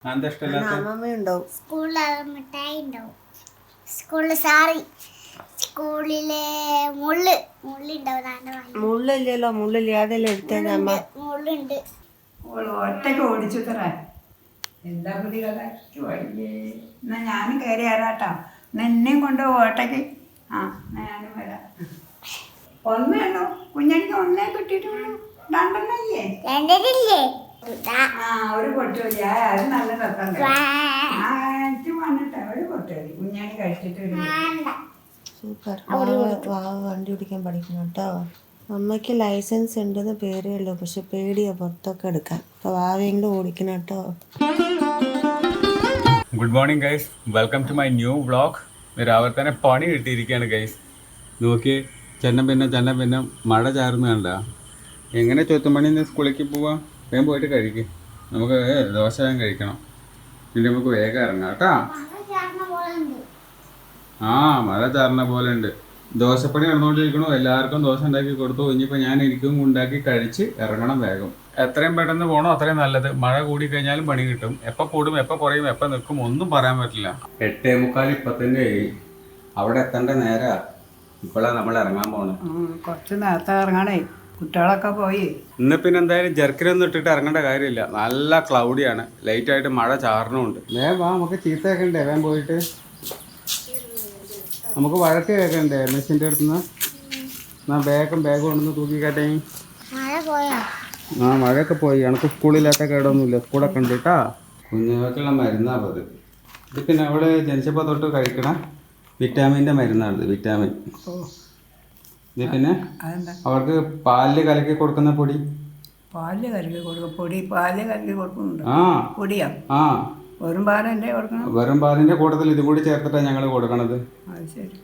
മുള്ളില്ലല്ലോ, മുള്ളില്ല. അതെല്ലാം എടുത്തേ അമ്മ. ഒറ്റയ്ക്ക് ഓടിച്ചു തറ. എന്താ പുതിയ കഥ? എന്നാ ഞാനും കയറി ആരാട്ടോ. എന്നെയും കൊണ്ട് ഓട്ടയ്ക്ക്. ഞാനും വരാം. ഒന്നേല്ലോ കുഞ്ഞടിക്ക് ഒന്നേ കിട്ടിയിട്ടുള്ളൂ. രണ്ടെണ്ണല്ലേ? ഒരു പൊട്ടുമതി. അത് നല്ല രസം. വന്നിട്ട് ഒരു പൊട്ടുമതി. കുഞ്ഞാണി കഴിച്ചിട്ട് സൂപ്പർ. വണ്ടി ഓടിക്കാൻ പഠിക്കണം കേട്ടോ. അമ്മയ്ക്ക് ലൈസൻസ് ഉണ്ടെന്ന് പേരേ ഉള്ളൂ, പക്ഷെ പേടിയാ പുറത്തൊക്കെ എടുക്കാൻ. അപ്പൊ വാവയെങ്കിലും ഓടിക്കണം കേട്ടോ. Good morning guys, welcome to my new vlog. രാവിലെ തന്നെ പണി കിട്ടിയിരിക്കുകയാണ് ഗൈസ്. നോക്കി ചെന്ന പിന്നെ മഴ ചാർന്ന് കണ്ട. എങ്ങനെ ചൊത്തുമണി സ്കൂളിലേക്ക് പോവാം? വേഗം പോയിട്ട് കഴിക്കും. നമുക്ക് ദോശ വേഗം കഴിക്കണം. പിന്നെ നമുക്ക് വേഗം ഇറങ്ങാം കേട്ടോ. മഴ ചാർന്ന പോലെ ഉണ്ട്. ദോശപ്പണി നടന്നുകൊണ്ടിരിക്കണു. എല്ലാവർക്കും ദോശ ഉണ്ടാക്കി കൊടുത്തു. ഇനിയിപ്പോൾ ഞാൻ എനിക്കും ഉണ്ടാക്കി കഴിച്ച് ഇറങ്ങണം വേഗം. എത്രയും പെട്ടെന്ന് പോകണോ അത്രയും നല്ലത്. മഴ കൂടി കഴിഞ്ഞാലും പണി കിട്ടും. എപ്പോൾ കൂടും, എപ്പോൾ കുറയും, എപ്പോൾ നിൽക്കും ഒന്നും പറയാൻ പറ്റില്ല. 8:45 ഇപ്പം തന്നെ അവിടെ എത്തേണ്ട നേരാ. ഇപ്പോഴാണ് നമ്മൾ ഇറങ്ങാൻ പോണത്. കുറച്ച് നേരത്തെ ഇറങ്ങണേ, കുട്ടികളൊക്കെ പോയി. ഇന്ന് പിന്നെ എന്തായാലും ജർക്കിനൊന്നും ഇട്ടിട്ട് ഇറങ്ങേണ്ട കാര്യമില്ല. നല്ല ക്ലൗഡിയാണ്, ലൈറ്റായിട്ട് മഴ ചാറിനുമുണ്ട്. വേഗം വാ, നമുക്ക് ചീത്ത കേൾക്കണ്ടേ? വേഗം പോയിട്ട് നമുക്ക് വഴക്ക് കേൾക്കണ്ടേ മെസ്സിൻ്റെ അടുത്തുനിന്ന്? ബാഗും കൊണ്ടൊന്ന് തൂക്കിക്കാട്ടെ. മഴയൊക്കെ പോയി. എനിക്ക് സ്കൂളില്ലാത്ത കേടൊന്നുമില്ല. സ്കൂളൊക്കെ ഉണ്ട് കേട്ടാ. കുഞ്ഞുങ്ങൾക്കുള്ള മരുന്നാണ് അത്. ഇത് പിന്നെ അവിടെ ജനിച്ചപ്പോൾ തൊട്ട് കഴിക്കണ വിറ്റാമിൻ്റെ മരുന്നാണ്. വിറ്റാമിൻ. ഇത് പിന്നെ അവർക്ക് പാലിൽ കലക്കി കൊടുക്കുന്ന പൊടി. പാലിൽ കലക്കി കൊടുക്കും പൊടി. പാലിൽ കലക്കി കൊടുക്കുന്നുണ്ട്. പൊടിയാ? വെറും പാലല്ലേ കൊടുക്കണം? വെറും പാലിൻ്റെ കൂട്ടത്തിൽ ഇതും കൂടി ചേർത്തിട്ടാണ് ഞങ്ങൾ കൊടുക്കണത്. അത് ശരി.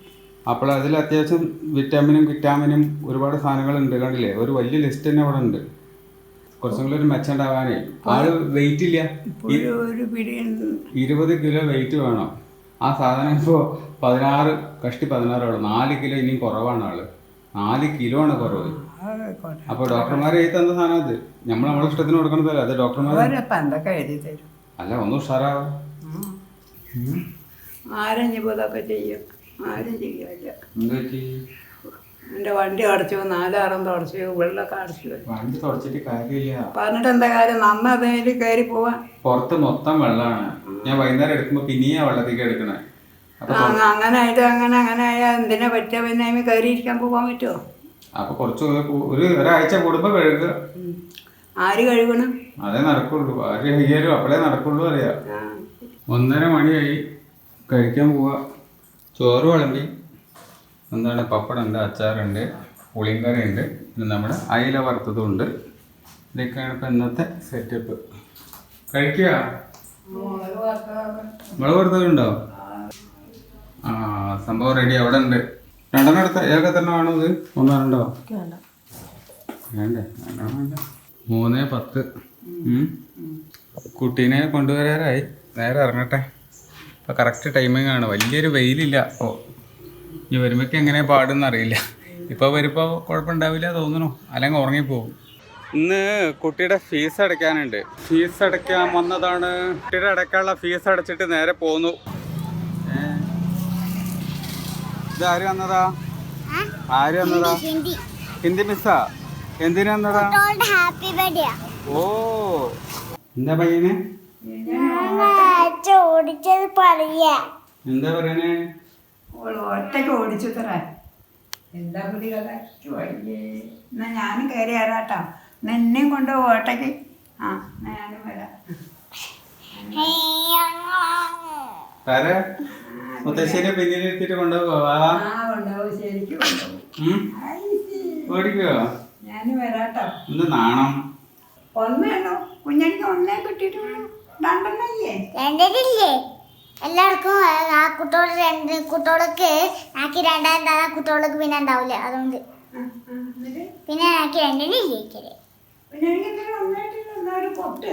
അപ്പോൾ അതിൽ അത്യാവശ്യം വിറ്റാമിനും ഒരുപാട് സാധനങ്ങളുണ്ട്. കണ്ടില്ലേ? ഒരു വലിയ ലിസ്റ്റ് തന്നെ അവിടെ ഉണ്ട്. കുറച്ചും കൂടി ഒരു മെച്ചം ഉണ്ടാവാനേ. ആള് വെയിറ്റ് ഇല്ല. 20 കിലോ വെയിറ്റ് വേണം. ആ സാധനം ഇപ്പോൾ 16 16 4 കിലോ ഇനിയും കുറവാണ് ആള്. 4 കിലോ ആണ് കുറവ്. അപ്പോൾ ഡോക്ടർമാർ എഴുതി തന്ന സാധനം അത്. നമ്മളെ ഇഷ്ടത്തിന് കൊടുക്കണതല്ല, അത് ഡോക്ടർമാർ അല്ല. ഒന്ന് ഉഷാറാവാം. ആരും ഇതൊക്കെ ചെയ്യും. ആരും ചെയ്യില്ല. എൻ്റെ വണ്ടി അടച്ചു, 4 തുടച്ചു, വെള്ളമൊക്കെ അടച്ചു. വണ്ടി തുടച്ചിട്ട് കാര്യമില്ല. പറഞ്ഞിട്ട് എന്താ കാര്യം? നന്നതിൽ കയറി പോവാൻ. പുറത്ത് മൊത്തം വെള്ളമാണ്. ഞാൻ വൈകുന്നേരം എടുക്കുമ്പോൾ പിന്നെയാ വെള്ളത്തേക്ക് എടുക്കണേ. അങ്ങനെ ആയാൽ എന്തിനാ പറ്റുക? പിന്നെ കയറിയിരിക്കാൻ പോകാൻ പറ്റുമോ? അപ്പൊ കുറച്ച് ഒരാഴ്ച കൂടുമ്പോ കഴുകുക. ആര് കഴുകണം? അതേ നടക്കുള്ളൂ. ആര് കഴുകിയാലും അപ്പോഴേ നടക്കുള്ളൂ. അറിയാം. 1:30 മണിയായി. കഴിക്കാൻ പോവാ. ചോറ് വിളമ്പി. എന്താണ്? പപ്പടമുണ്ട്, അച്ചാറുണ്ട്, പുളിങ്കറി ഉണ്ട്, പിന്നെ നമ്മുടെ അയില വറുത്തതും ഉണ്ട്. ഇതൊക്കെയാണ് ഇപ്പം ഇന്നത്തെ സെറ്റപ്പ്. കഴിക്കുക. മുളക് വറുത്തതുണ്ടോ? സംഭവം റെഡി. അവിടെ ഉണ്ട്. 2 എടുത്ത ഏതൊക്കെ തന്നെ വേണോ? ഇത് 1 2 വേണ്ടേ? 3:10. കുട്ടീനെ കൊണ്ടുവരാറായി. നേരെ ഇറങ്ങട്ടെ. ഇപ്പം കറക്റ്റ് ടൈമിംഗ് ആണ്. വലിയൊരു വെയിലില്ല. അപ്പോൾ ഇനി വരുമ്പോഴേക്ക് എങ്ങനെ പാടുന്ന അറിയില്ല. ഇപ്പോൾ വരുമ്പോൾ കുഴപ്പമുണ്ടാവില്ല തോന്നുന്നു. അല്ലെങ്കിൽ ഉറങ്ങിപ്പോകും. ഇന്ന് കുട്ടിയുടെ ഫീസ് അടയ്ക്കാനുണ്ട്. ഫീസ് അടയ്ക്കാൻ വന്നതാണ്. കുട്ടിയുടെ അടയ്ക്കാനുള്ള ഫീസ് അടച്ചിട്ട് നേരെ പോന്നു. ഇതാര് വന്നതാ? ഹിന്ദി മിസ്സാ? എന്തിനു വന്നതാ? ഓ, എന്താ പയ്യനെ? എന്താ പറയണേ? ഒറ്റയ്ക്ക് ഓടിച്ചു തറ. എന്താ പുതിയ കഥ? എന്നാ ഞാനും കയറി ആരാട്ടോ. എന്നെയും കൊണ്ട് ഓട്ടയ്ക്ക്. ഞാനും വരാം. മുത്തശ്ശേരി പിന്നിലെടുത്തിട്ട് കൊണ്ടുപോവാ. കൊണ്ടുപോകും. ശരിക്കും കൊണ്ടുപോകും. ഓടിക്കോ? ഞാനും വരാട്ടോ. എന്ത് നാണം? ഒന്നേല്ലോ കുഞ്ഞടിക്ക് ഒന്നേ കിട്ടിയിട്ടുള്ളൂ. രണ്ടെണ്ണല്ലേ? എല്ലാവർക്കും ആ കുട്ടികൾക്ക് ആക്കി 2 കുട്ടികൾക്ക് പിന്നെ ഉണ്ടാവില്ല. അതുകൊണ്ട് പിന്നെ ആക്കി 2 ജയിക്കല്. ഒരു പൊട്ട്.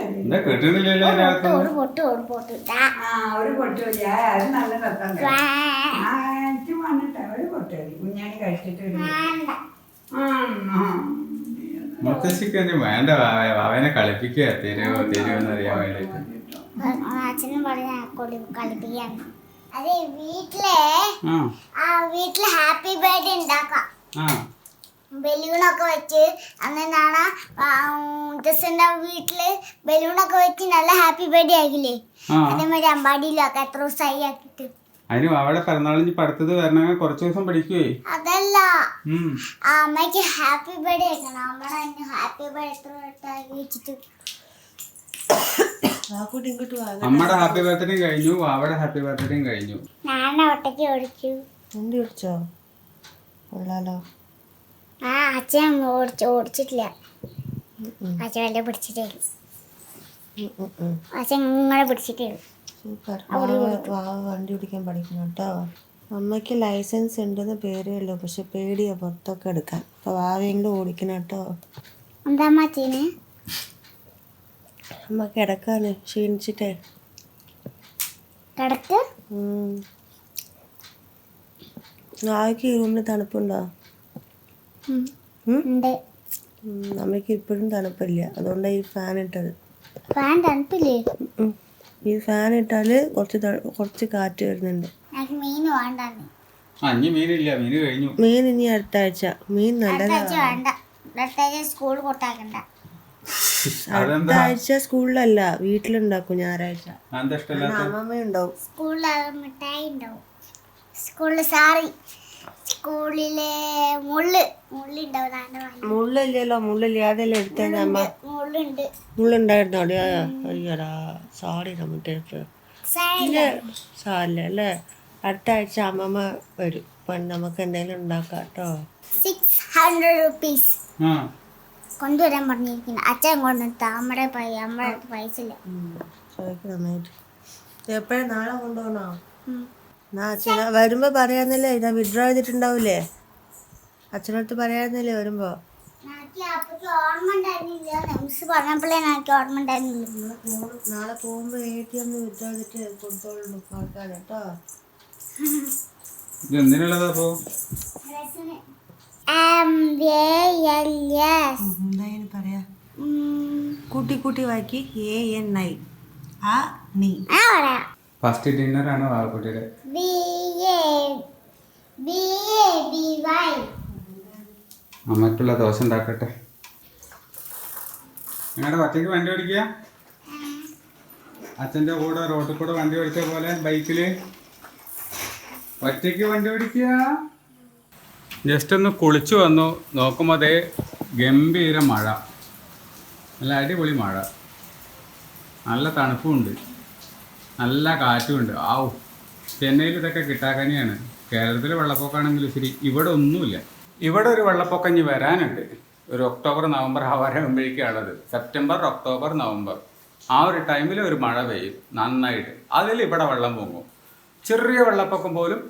അത് നല്ല രസം. വന്നിട്ട് ഒരു പൊട്ട് കുഞ്ഞാണി കഴിച്ചിട്ട്. മുത്തശ്ശിക്ക് വേണ്ട. അവനെ കളിപ്പിക്കുക. തരുമെന്ന് അറിയാൻ വേണ്ടിയിട്ട്. അച്ഛനും പറഞ്ഞ കളിപ്പിക്കാണ്. അതെ വീട്ടില് ഹാപ്പി ബർത്ത്ഡേ ഉണ്ടാക്കാം. ബലൂണൊക്കെ വെച്ച് അങ്ങനെയാണ് ജസ്റ്റിന്റെ വീട്ടില് ബലൂണൊക്കെ വെച്ച് നല്ല ഹാപ്പി ബർത്ത്ഡേ ആക്കില്ലേ? അതേമാതിരി അമ്പാടിയിലൊക്കെ എത്ര ദിവസമായി ആക്കിട്ട്. അതിന് അവിടെ പിറന്നാളിന് പഠിത്തത് വരണമെങ്കിൽ കുറച്ച് ദിവസം പഠിക്കുവേ. അതല്ല അമ്മയ്ക്ക് ഹാപ്പി ബർത്ത്ഡേ ആക്കണം. നമ്മുടെ ഹാപ്പി ബർത്ത്ഡേ വെച്ചിട്ട് നമ്മുടെ ഹാപ്പി ബർത്ത്ഡേ കഴിഞ്ഞു, അവിടെ ഹാപ്പി ബർത്ത്ഡേ കഴിഞ്ഞു. ഞാൻ ഒട്ടയ്ക്ക് ഓടിച്ചു. വണ്ടി ഓടിച്ചോ? കൊള്ളാലോ. അച്ഛൻ ഓടിച്ചിട്ടില്ല. അച്ഛൻ വല്ല പിടിച്ചിട്ടേ അച്ഛൻ ഇങ്ങനെ പിടിച്ചിട്ടേ. സൂപ്പർ. വണ്ടി ഓടിക്കാൻ പഠിക്കണം കേട്ടോ. അമ്മയ്ക്ക് ലൈസൻസ് ഉണ്ടെന്ന് പേരേ ഉള്ളൂ, പക്ഷെ പേടിയാ പുറത്തൊക്കെ എടുക്കാൻ. അപ്പോൾ വാവയെങ്കിലും ഓടിക്കണം കേട്ടോ. എന്താ അച്ഛന്? അമ്മ കിടക്കാണ്, ക്ഷീണിച്ചിട്ടേ. കിടക്ക്. വാവയ്ക്ക് ഈ റൂമിന് തണുപ്പുണ്ടോ? അമ്മയ്ക്ക് ഇപ്പോഴും തണുപ്പില്ല, അതുകൊണ്ടാണ് ഈ ഫാൻ ഇട്ടത്. ഫാൻ തണുപ്പില്ലേ? ഈ ഫാൻ ഇട്ടാൽ കുറച്ച് കാറ്റ് വരുന്നുണ്ട്. മീൻ വേണ്ട. മീനില്ല, മീൻ കഴിഞ്ഞു. മീൻ ഇനി അടുത്ത ആഴ്ച. മീൻ നല്ലതാണ്. വേണ്ട, അടുത്ത സ്കൂൾ കൊട്ടാക്കണ്ട. അടുത്ത ആഴ്ച സ്കൂളിലല്ല, വീട്ടിലുണ്ടാക്കും ഞായറാഴ്ച. അമ്മമ്മയുണ്ടാവും. സ്കൂളിൽ മിഠായി ഉണ്ടാവും. സ്കൂളിലെ മുള്ളില്ലല്ലോ. മുള്ളില്ലാതെല്ലാം എടുത്തത് അമ്മ. മുള്ളുണ്ടായിരുന്നോ? അയ്യടാ, സോറി. നമ്മുടെ സാരില്ല അല്ലേ? അടുത്ത ആഴ്ച അമ്മമ്മ വരും. നമുക്ക് എന്തെങ്കിലും ഉണ്ടാക്കാം കേട്ടോ. 600 rupees കൊണ്ടുവരാൻ പറഞ്ഞിരിക്കുന്നു. അച്ഛൻ കൊണ്ടുവന്നിട്ടാ. നമ്മുടെ പൈസ ഇല്ല. നന്നായിട്ട്. എപ്പോഴും നാളെ കൊണ്ടുപോകണോ? അച്ഛന വരുമ്പോ പറയാന്നില്ലേ? ഇതാ വിഡ്രോ ചെയ്തിട്ടുണ്ടാവൂലേ? അച്ഛനടുത്ത് പറയാന്നില്ലേ വരുമ്പോ? നാളെ പോകുമ്പോ ATM വിഡ്രോ ചെയ്തിട്ട് കൊടുത്തോളൂ ആൾക്കാർ കേട്ടോ. എന്തിനുള്ളതാ? എന്തായാലും പറയാ. കൂട്ടി വാക്കി ANI. ഫസ്റ്റ് ഡിന്നർ ആണ് വാവക്കുട്ടിയുടെ. അമ്മക്കുള്ള ദോശ ഉണ്ടാക്കട്ടെ. നിങ്ങളുടെ ഒറ്റയ്ക്ക് വണ്ടി ഓടിക്കുക? അച്ഛൻ്റെ കൂടെ റോഡിൽ കൂടെ വണ്ടി ഓടിച്ച പോലെ ബൈക്കില് ഒറ്റയ്ക്ക് വണ്ടി ഓടിക്കുക. ജസ്റ്റ് ഒന്ന് കുളിച്ചു വന്നു, നോക്കുമ്പോൾ അതേ ഗംഭീര മഴ, നല്ല അടിപൊളി മഴ, നല്ല തണുപ്പുമുണ്ട്, നല്ല കാറ്റുമുണ്ട്. ചെന്നൈയിൽ ഇതൊക്കെ കിട്ടാക്കനിയാണ്. കേരളത്തിൽ വെള്ളപ്പൊക്കമാണെങ്കിലും ശരി, ഇവിടെ ഒന്നുമില്ല. ഇവിടെ ഒരു വെള്ളപ്പൊക്കം ഇനി വരാനുണ്ട്. ഒരു ഒക്ടോബർ നവംബർ ആ വരാകുമ്പോഴേക്കാണത്. സെപ്റ്റംബർ ഒക്ടോബർ നവംബർ ആ ഒരു ടൈമിൽ ഒരു മഴ പെയ്യും നന്നായിട്ട്. അതിൽ ഇവിടെ വെള്ളം പൊങ്ങും. ചെറിയ വെള്ളപ്പൊക്കം പോലും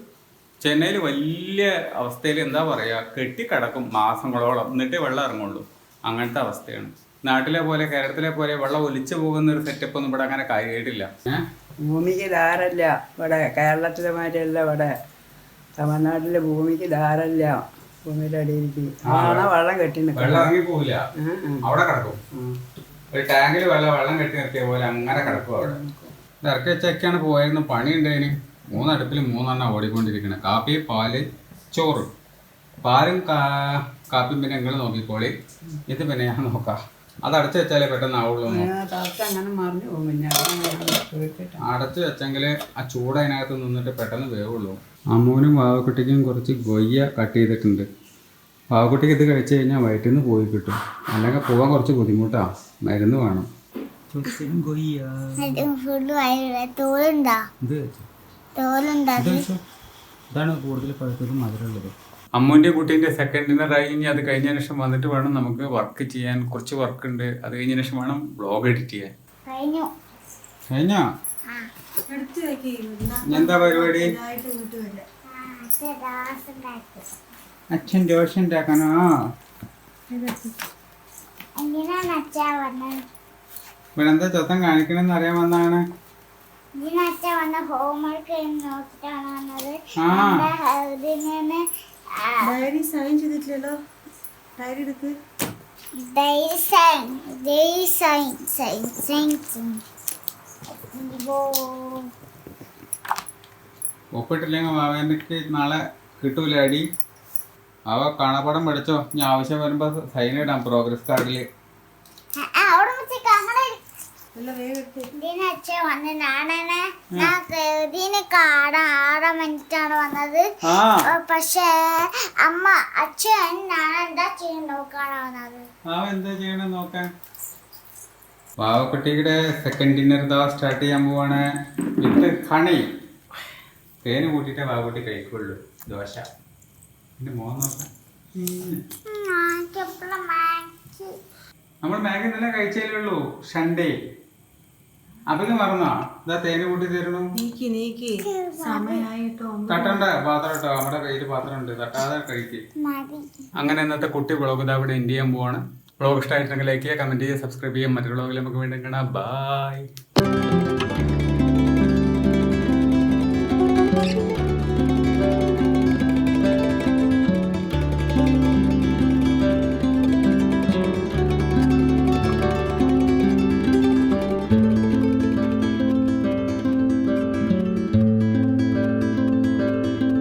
ചെന്നൈയിൽ വലിയ അവസ്ഥയിൽ എന്താ പറയുക, കെട്ടിക്കിടക്കും മാസങ്ങളോളം, എന്നിട്ടേ വെള്ളം ഇറങ്ങുള്ളൂ. അങ്ങനത്തെ അവസ്ഥയാണ്. നാട്ടിലെ പോലെ കേരളത്തിലെ പോലെ വെള്ളം ഒലിച്ചു പോകുന്ന ഒരു സെറ്റപ്പ് ഒന്നും ഇവിടെ അങ്ങനെ കാര്യമായിട്ടില്ല. ഭൂമിക്ക് ധാരല്ല ഇവിടെ. കേരളത്തിലെ മാതിരിയല്ല ഇവിടെ. തമിഴ്നാട്ടിലെ ഭൂമിക്ക് ധാരല്ല. ഭൂമിയുടെ അടിയിലേക്ക് വെള്ളം കെട്ടി വെള്ളം ഇറങ്ങി പോവില്ല, അവിടെ കിടക്കും. ഒരു ടാങ്കിൽ വെള്ളം കെട്ടി നിർത്തിയ പോലെ അങ്ങനെ കിടക്കും അവിടെ. ഇറക്കി വെച്ചൊക്കെയാണ് പോയിരുന്നു. പണിയുണ്ടതിന്. 3 അടുപ്പിൽ 3 ഓടിക്കൊണ്ടിരിക്കണം. കാപ്പി, പാല്, ചോറ്. പാലും കാപ്പിയും പിന്നെ നിങ്ങൾ നോക്കിക്കോളി. ഇത് പിന്നെ ഞാൻ നോക്കാം. അത് അടച്ചു വെച്ചാലേ പെട്ടെന്ന് ആവുള്ളൂ. അടച്ചു വെച്ചെങ്കിൽ ആ ചൂട് അതിനകത്ത് നിന്നിട്ട് പെട്ടെന്ന് വേവുള്ളൂ. അമ്മൂനും വാവക്കുട്ടിക്കും കുറച്ച് ഗൊയ്യ കട്ട് ചെയ്തിട്ടുണ്ട്. വാവക്കുട്ടിക്ക് ഇത് കഴിച്ചു കഴിഞ്ഞാൽ വയറ്റിൽ നിന്ന് പോയി കിട്ടും. അല്ലെങ്കിൽ പോകാൻ കുറച്ച് ബുദ്ധിമുട്ടാണ്, മരുന്ന് വേണം. ഇതാണ് കൂടുതൽ പഴുത്തതും മധുരമുള്ളത്. അമ്മൂൻ്റെ കുട്ടീൻ്റെ സെക്കൻഡ് ഡിന്നർ കഴിഞ്ഞ് അത് കഴിഞ്ഞ ശേഷം വന്നിട്ട് വേണം നമുക്ക് വർക്ക് ചെയ്യാൻ. കുറച്ച് വർക്ക് ഉണ്ട്. അത് കഴിഞ്ഞ ശേഷം വേണം വ്ളോഗ് എഡിറ്റ് ചെയ്യാൻ. കഴിഞ്ഞോ? എന്താ പരിപാടി? അച്ഛൻ ദോശ ഉണ്ടാക്കണോ? ഇവനെന്താ ചൊത്തം കാണിക്കണെന്ന് അറിയാൻ വന്നാണ്. ഡയറി സൈൻ ചെയ്തിട്ടില്ലല്ലോ. ഡയറി എടുക്ക്. ഒപ്പിട്ടില്ലെങ്കിൽ അവനക്ക് നാളെ കിട്ടൂല അടി. അവ കാണാപ്പാടം പഠിച്ചോ, ഞാൻ ആവശ്യം വരുമ്പോ സൈൻ ഇടാം പ്രോഗ്രസ് കാർഡില്. അവിടെ വെച്ചേക്ക് അങ്ങനെ നല്ല വേഗം എടുത്ത്. ഇതിന് അച്ഛൻ വന്ന് ഇതിന് ആടാൻ വേണ്ടിട്ടാണ് വന്നത്. പക്ഷേ അമ്മ അച്ഛൻ ഞാൻ എന്താ ചെയ്യണം നോക്കാണ് വന്നത്. എന്താ ചെയ്യണം നോക്കാൻ. പാവക്കുട്ടിയുടെ സെക്കൻഡ് ഡിന്നർ ഇതാ സ്റ്റാർട്ട് ചെയ്യാൻ പോവാണ്. വിത്ത് ഹണി. തേന് കൂട്ടിയിട്ടേ പാവക്കുട്ടി കഴിക്കുള്ളൂ ദോശ. എന്റെ മോൻ നോക്കാം. നമ്മൾ മാഗി തന്നെ കഴിച്ചേ ഉള്ളൂ സൺഡേ. അതൊക്കെ മറന്നോ? ഇതാ തേന് കൂട്ടി തരണു. നീക്കി സമയായിട്ടോ. തട്ടണ്ട പാത്രം കേട്ടോ, നമ്മുടെ കയ്യിൽ പാത്രം ഉണ്ട്, തട്ടാതെ കഴിക്ക്. അങ്ങനെ ഇന്നത്തെ കുട്ടി വ്ളോഗ് ഇതാ ഇവിടെ എൻഡ് ചെയ്യാൻ പോവാണ്. വ്ളോഗ് ഇഷ്ടമായിട്ടുണ്ടെങ്കിൽ ലൈക്ക് ചെയ്യുക, കമന്റ് ചെയ്യുക, സബ്സ്ക്രൈബ് ചെയ്യുക. മറ്റൊരു വ്ളോഗിൽ നമുക്ക് വീണ്ടും കാണാം. ബൈ.